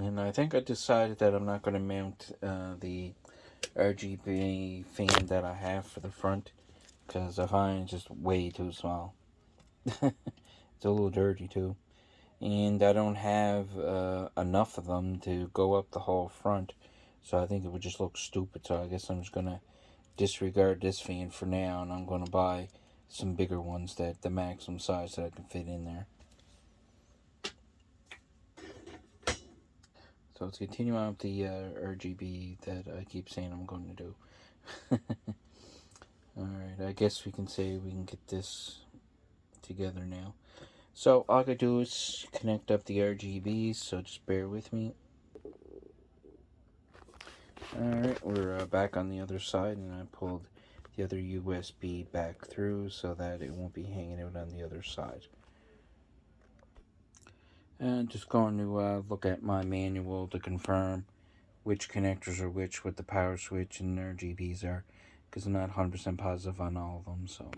And I think I decided that I'm not going to mount the RGB fan that I have for the front, because I find it's just way too small. It's a little dirty too. And I don't have enough of them to go up the whole front, so I think it would just look stupid. So I guess I'm just going to disregard this fan for now, and I'm going to buy some bigger ones, that the maximum size that I can fit in there. So let's continue on with the RGB that I keep saying I'm going to do. Alright, I guess we can say we can get this together now. So all I gotta do is connect up the RGBs, so just bear with me. Alright, we're back on the other side, and I pulled the other USB back through so that it won't be hanging out on the other side. And just going to look at my manual to confirm which connectors are which, what the power switch and RGBs are, because I'm not 100% positive on all of them. So